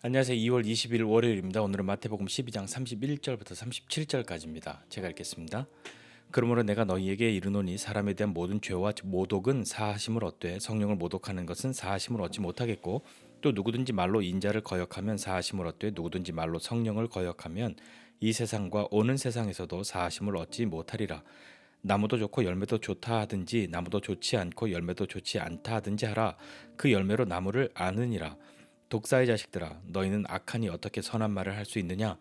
안녕하세요. 2월 20일 월요일입니다. 오늘은 마태복음 12장 31절부터 37절까지입니다. 제가 읽겠습니다. 그러므로 내가 너희에게 이르노니 사람에 대한 모든 죄와 모독은 사하심을 얻되 성령을 모독하는 것은 사하심을 얻지 못하겠고 또 누구든지 말로 인자를 거역하면 사하심을 얻되 누구든지 말로 성령을 거역하면 이 세상과 오는 세상에서도 사하심을 얻지 못하리라. 나무도 좋고 열매도 좋다 하든지 나무도 좋지 않고 열매도 좋지 않다 하든지 하라. 그 열매로 나무를 아느니라. 독사의 자식들아, 너희는 악하니 어떻게 선한 말을 할 수 있느냐?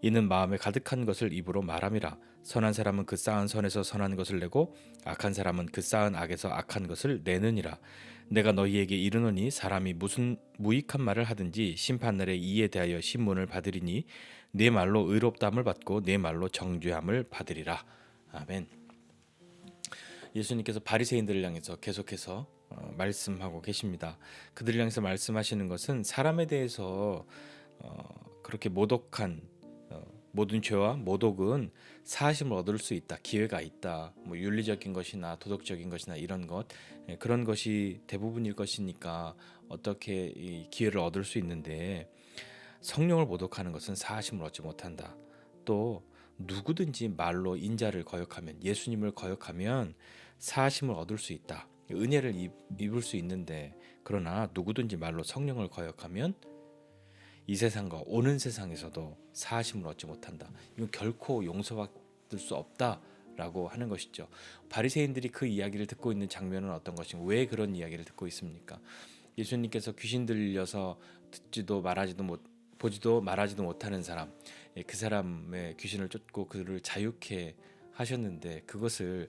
이는 마음에 가득한 것을 입으로 말함이라. 선한 사람은 그 쌓은 선에서 선한 것을 내고 악한 사람은 그 쌓은 악에서 악한 것을 내느니라. 내가 너희에게 이르노니 사람이 무슨 무익한 말을 하든지 심판날에 이에 대하여 신문을 받으리니 네 말로 의롭다함을 받고 네 말로 정죄함을 받으리라. 아멘. 예수님께서 바리새인들을 향해서 계속해서 말씀하고 계십니다. 그들을 향해서 말씀하시는 것은 사람에 대해서 그렇게 모독한 모든 죄와 모독은 사하심을 얻을 수 있다, 기회가 있다. 뭐 윤리적인 것이나 도덕적인 것이나 이런 것, 그런 것이 대부분일 것이니까 어떻게 이 기회를 얻을 수 있는데 성령을 모독하는 것은 사하심을 얻지 못한다. 또 누구든지 말로 인자를 거역하면, 예수님을 거역하면 사하심을 얻을 수 있다. 은혜를 입을 수 있는데, 그러나 누구든지 말로 성령을 거역하면 이 세상과 오는 세상에서도 사하심을 얻지 못한다. 이건 결코 용서받을 수 없다라고 하는 것이죠. 바리새인들이 그 이야기를 듣고 있는 장면은 어떤 것인가? 왜 그런 이야기를 듣고 있습니까? 예수님께서 귀신 들려서 듣지도 말하지도 못, 보지도 말하지도 못하는 사람, 그 사람의 귀신을 쫓고 그를 자유케 하셨는데, 그것을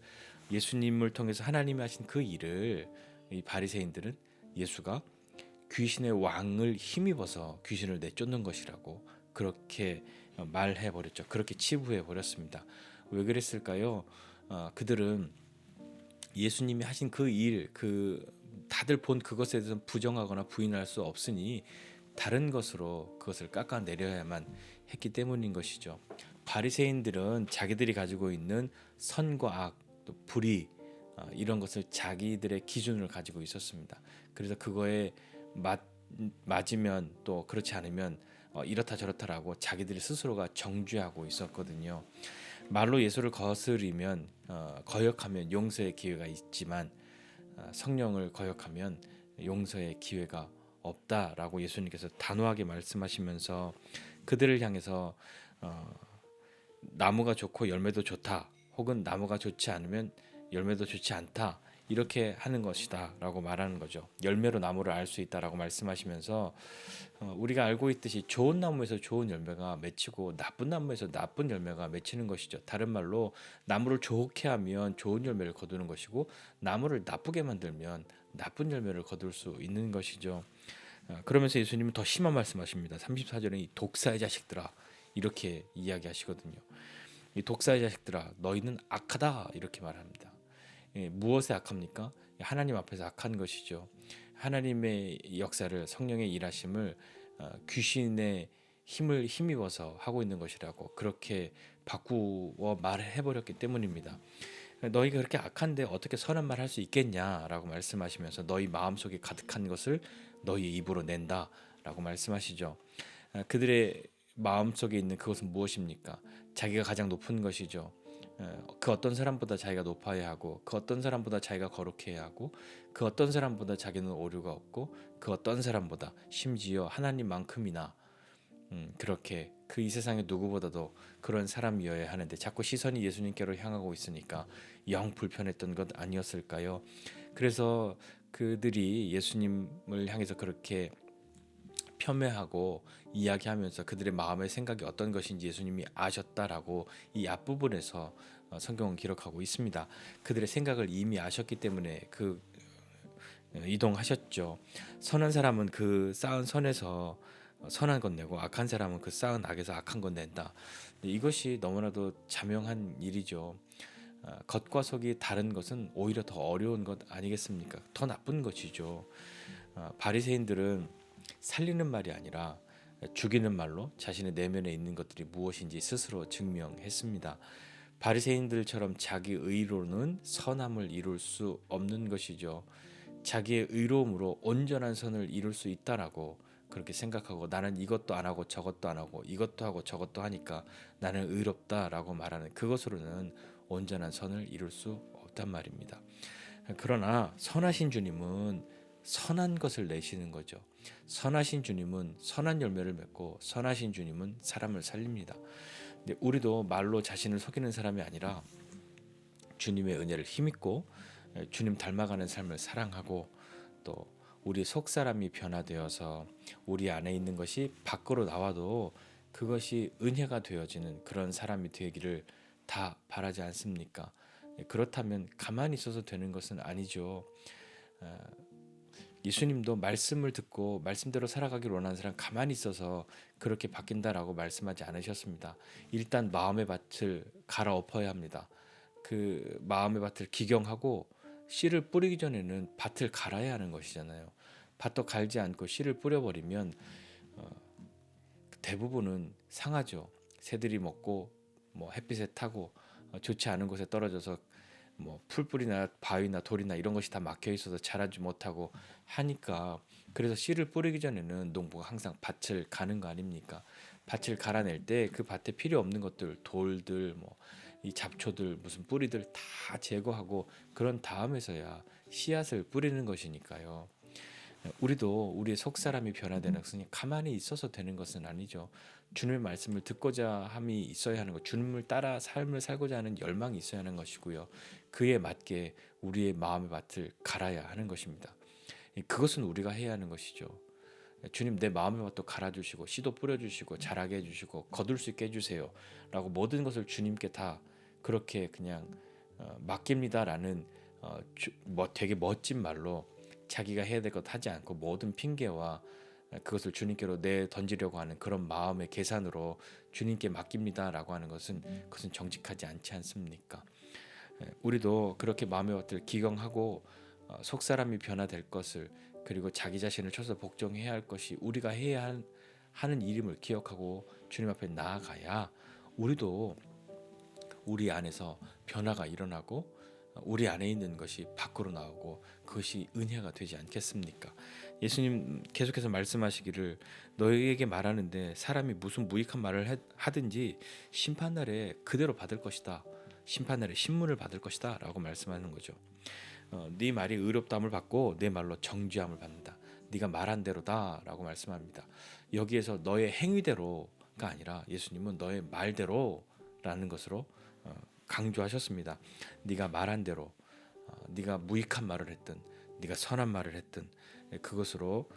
예수님을 통해서 하나님이 하신 그 일을 이 바리새인들은 예수가 귀신의 왕을 힘입어서 귀신을 내쫓는 것이라고 그렇게 말해 버렸죠. 그렇게 치부해 버렸습니다. 왜 그랬을까요? 그들은 예수님이 하신 그 일, 그 다들 본 그것에 대해서 부정하거나 부인할 수 없으니 다른 것으로 그것을 깎아내려야만 했기 때문인 것이죠. 바리새인들은 자기들이 가지고 있는 선과 악, 또 불의, 이런 것을 자기들의 기준을 가지고 있었습니다. 그래서 그거에 맞으면 또 그렇지 않으면 이렇다 저렇다라고 자기들 스스로가 정죄하고 있었거든요. 말로 예수를 거스리면 거역하면 용서의 기회가 있지만 성령을 거역하면 용서의 기회가 없다라고 예수님께서 단호하게 말씀하시면서 그들을 향해서 나무가 좋고 열매도 좋다, 혹은 나무가 좋지 않으면 열매도 좋지 않다, 이렇게 하는 것이다 라고 말하는 거죠. 열매로 나무를 알 수 있다라고 말씀하시면서 우리가 알고 있듯이 좋은 나무에서 좋은 열매가 맺히고 나쁜 나무에서 나쁜 열매가 맺히는 것이죠. 다른 말로 나무를 좋게 하면 좋은 열매를 거두는 것이고 나무를 나쁘게 만들면 나쁜 열매를 거둘 수 있는 것이죠. 그러면서 예수님은 더 심한 말씀하십니다. 34절에 이 독사의 자식들아, 이렇게 이야기하시거든요. 이 독사의 자식들아, 너희는 악하다, 이렇게 말합니다. 무엇에 악합니까? 하나님 앞에서 악한 것이죠. 하나님의 역사를, 성령의 일하심을 귀신의 힘을 힘입어서 하고 있는 것이라고 그렇게 바꾸어 말해 버렸기 때문입니다. 너희가 그렇게 악한데 어떻게 선한 말 할 수 있겠냐라고 말씀하시면서 너희 마음속에 가득한 것을 너희 입으로 낸다라고 말씀하시죠. 그들의 마음속에 있는 그것은 무엇입니까? 자기가 가장 높은 것이죠. 그 어떤 사람보다 자기가 높아야 하고, 그 어떤 사람보다 자기가 거룩해야 하고, 그 어떤 사람보다 자기는 오류가 없고, 그 어떤 사람보다 심지어 하나님만큼이나 그렇게 그 이 세상의 누구보다도 그런 사람이어야 하는데 자꾸 시선이 예수님께로 향하고 있으니까 영 불편했던 것 아니었을까요? 그래서 그들이 예수님을 향해서 그렇게 폄훼하고 이야기하면서 그들의 마음의 생각이 어떤 것인지 예수님이 아셨다라고 이 앞부분에서 성경은 기록하고 있습니다. 그들의 생각을 이미 아셨기 때문에 이동하셨죠. 선한 사람은 그 쌓은 선에서 선한 것 내고 악한 사람은 그 쌓은 악에서 악한 것 낸다. 이것이 너무나도 자명한 일이죠. 겉과 속이 다른 것은 오히려 더 어려운 것 아니겠습니까? 더 나쁜 것이죠. 바리새인들은 살리는 말이 아니라 죽이는 말로 자신의 내면에 있는 것들이 무엇인지 스스로 증명했습니다. 바리새인들처럼 자기 의로는 선함을 이룰 수 없는 것이죠. 자기의 의로움으로 온전한 선을 이룰 수 있다라고 그렇게 생각하고 나는 이것도 안 하고 저것도 안 하고 이것도 하고 저것도 하니까 나는 의롭다라고 말하는 그것으로는 온전한 선을 이룰 수 없단 말입니다. 그러나 선하신 주님은 선한 것을 내시는 거죠. 선하신 주님은 선한 열매를 맺고 선하신 주님은 사람을 살립니다. 근데 우리도 말로 자신을 속이는 사람이 아니라 주님의 은혜를 힘입고 주님 닮아가는 삶을 사랑하고 또 우리 속 사람이 변화되어서 우리 안에 있는 것이 밖으로 나와도 그것이 은혜가 되어지는 그런 사람이 되기를 다 바라지 않습니까? 그렇다면 가만히 있어서 되는 것은 아니죠. 예수님도 말씀을 듣고 말씀대로 살아가기를 원하는 사람 가만히 있어서 그렇게 바뀐다라고 말씀하지 않으셨습니다. 일단 마음의 밭을 갈아엎어야 합니다. 그 마음의 밭을 기경하고 씨를 뿌리기 전에는 밭을 갈아야 하는 것이잖아요. 밭도 갈지 않고 씨를 뿌려버리면 대부분은 상하죠. 새들이 먹고 뭐 햇빛에 타고 좋지 않은 곳에 떨어져서 뭐 풀뿌리나 바위나 돌이나 이런 것이 다 막혀 있어서 자라지 못하고 하니까 그래서 씨를 뿌리기 전에는 농부가 항상 밭을 가는 거 아닙니까? 밭을 갈아낼 때 그 밭에 필요 없는 것들 돌들 뭐 이 잡초들 무슨 뿌리들 다 제거하고 그런 다음에서야 씨앗을 뿌리는 것이니까요. 우리도 우리의 속 사람이 변화되는 것은 가만히 있어서 되는 것은 아니죠. 주님의 말씀을 듣고자 함이 있어야 하는 것, 주님을 따라 삶을 살고자 하는 열망이 있어야 하는 것이고요. 그에 맞게 우리의 마음의 밭을 갈아야 하는 것입니다. 그것은 우리가 해야 하는 것이죠. 주님 내 마음의 밭도 갈아주시고 씨도 뿌려주시고 자라게 해주시고 거둘 수 있게 해주세요 라고 모든 것을 주님께 다 그렇게 그냥 맡깁니다라는 뭐 되게 멋진 말로 자기가 해야 될 것 하지 않고 모든 핑계와 그것을 주님께로 내 던지려고 하는 그런 마음의 계산으로 주님께 맡깁니다라고 하는 것은 그것은 정직하지 않지 않습니까? 우리도 그렇게 마음의 밭을 기경하고 속 사람이 변화될 것을 그리고 자기 자신을 쳐서 복종해야 할 것이 우리가 해야 하는 일임을 기억하고 주님 앞에 나아가야 우리도 우리 안에서 변화가 일어나고 우리 안에 있는 것이 밖으로 나오고 그것이 은혜가 되지 않겠습니까? 예수님 계속해서 말씀하시기를 너희에게 말하는데 사람이 무슨 무익한 말을 하든지 심판날에 그대로 받을 것이다. 심판날에 신문을 받을 것이다 라고 말씀하는 거죠. 네 말이 의롭다함을 받고 내 말로 정죄함을 받는다. 네가 말한 대로다 라고 말씀합니다. 여기에서 너의 행위대로가 아니라 예수님은 너의 말대로라는 것으로 강조하셨습니다. 네가 말한 대로 네가 무익한 말을 했든 네가 선한 말을 했든 그것으로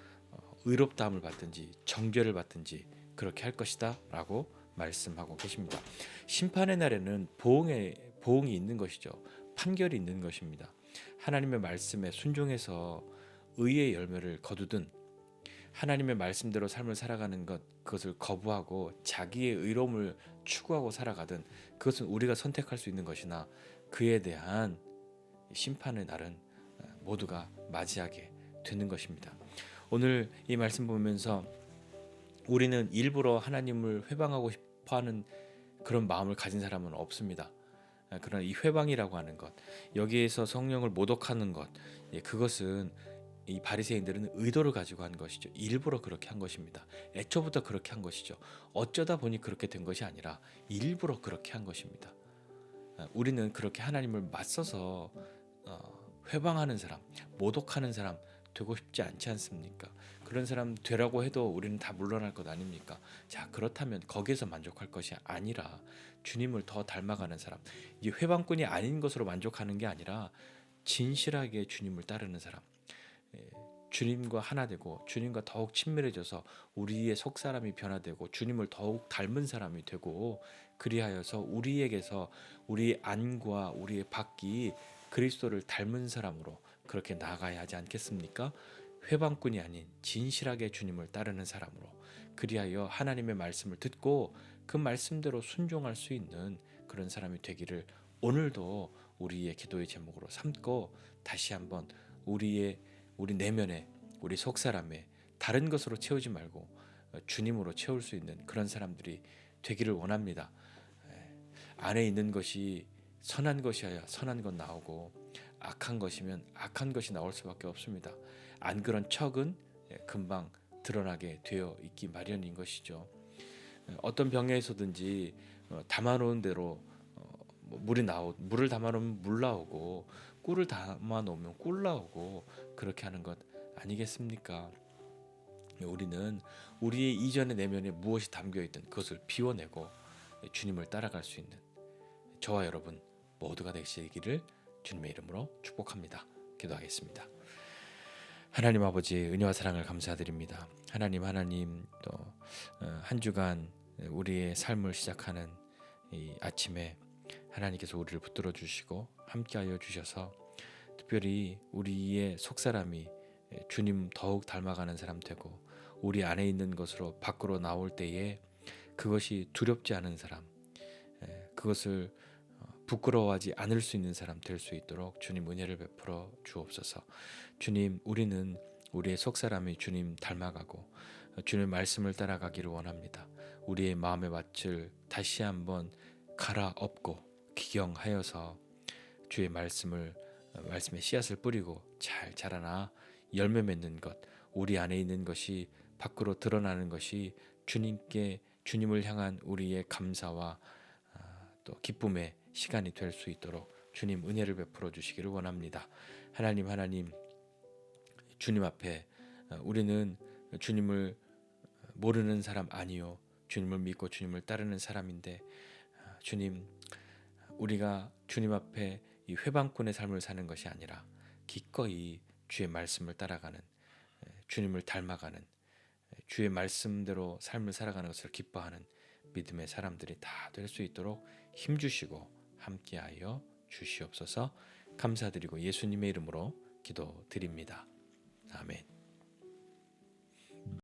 의롭다함을 받든지 정죄를 받든지 그렇게 할 것이다 라고 말씀하고 계십니다. 심판의 날에는 보응이 있는 것이죠. 판결이 있는 것입니다. 하나님의 말씀에 순종해서 의의 열매를 거두든 하나님의 말씀대로 삶을 살아가는 것 그것을 거부하고 자기의 의로움을 추구하고 살아가든 그것은 우리가 선택할 수 있는 것이나 그에 대한 심판의 날은 모두가 맞이하게 되는 것입니다. 오늘 이 말씀 보면서 우리는 일부러 하나님을 회방하고 싶어하는 그런 마음을 가진 사람은 없습니다. 그러나 이 회방이라고 하는 것 여기에서 성령을 모독하는 것 그것은 이 바리새인들은 의도를 가지고 한 것이죠. 일부러 그렇게 한 것입니다. 애초부터 그렇게 한 것이죠. 어쩌다 보니 그렇게 된 것이 아니라 일부러 그렇게 한 것입니다. 우리는 그렇게 하나님을 맞서서 회방하는 사람, 모독하는 사람 되고 싶지 않지 않습니까? 그런 사람 되라고 해도 우리는 다 물러날 것 아닙니까? 자, 그렇다면 거기에서 만족할 것이 아니라 주님을 더 닮아가는 사람, 이 회방꾼이 아닌 것으로 만족하는 게 아니라 진실하게 주님을 따르는 사람, 주님과 하나 되고 주님과 더욱 친밀해져서 우리의 속 사람이 변화되고 주님을 더욱 닮은 사람이 되고 그리하여서 우리에게서 우리 안과 우리의 밖이 그리스도를 닮은 사람으로 그렇게 나아가야 하지 않겠습니까? 회방꾼이 아닌 진실하게 주님을 따르는 사람으로 그리하여 하나님의 말씀을 듣고 그 말씀대로 순종할 수 있는 그런 사람이 되기를 오늘도 우리의 기도의 제목으로 삼고 다시 한번 우리 내면에 우리 속사람에 다른 것으로 채우지 말고 주님으로 채울 수 있는 그런 사람들이 되기를 원합니다. 안에 있는 것이 선한 것이어야 선한 것 나오고 악한 것이면 악한 것이 나올 수밖에 없습니다. 안 그런 척은 금방 드러나게 되어 있기 마련인 것이죠. 어떤 병에서든지 담아놓은 대로 물을 담아놓으면 물 나오고 꿀을 담아놓으면 꿀 나오고 그렇게 하는 것 아니겠습니까? 우리는 우리의 이전의 내면에 무엇이 담겨있든 그것을 비워내고 주님을 따라갈 수 있는 저와 여러분 모두가 되시기를 주님의 이름으로 축복합니다. 기도하겠습니다. 하나님 아버지 은혜와 사랑을 감사드립니다. 하나님 또 한 주간 우리의 삶을 시작하는 이 아침에 하나님께서 우리를 붙들어 주시고 함께하여 주셔서 특별히 우리의 속사람이 주님 더욱 닮아가는 사람 되고 우리 안에 있는 것으로 밖으로 나올 때에 그것이 두렵지 않은 사람, 그것을 부끄러워하지 않을 수 있는 사람 될 수 있도록 주님 은혜를 베풀어 주옵소서. 주님, 우리는 우리의 속사람이 주님 닮아가고 주님의 말씀을 따라가기를 원합니다. 우리의 마음의 밭을 다시 한번 갈아엎고 기경하여서 주의 말씀의 씨앗을 뿌리고 잘 자라나 열매 맺는 것, 우리 안에 있는 것이 밖으로 드러나는 것이 주님을 향한 우리의 감사와 또 기쁨의 시간이 될 수 있도록 주님 은혜를 베풀어 주시기를 원합니다. 하나님 주님 앞에 우리는 주님을 모르는 사람 아니요 주님을 믿고 주님을 따르는 사람인데 주님, 우리가 주님 앞에 이 회방꾼의 삶을 사는 것이 아니라 기꺼이 주의 말씀을 따라가는, 주님을 닮아가는, 주의 말씀대로 삶을 살아가는 것을 기뻐하는 믿음의 사람들이 다 될 수 있도록 힘주시고 함께하여 주시옵소서. 감사드리고 예수님의 이름으로 기도드립니다. 아멘.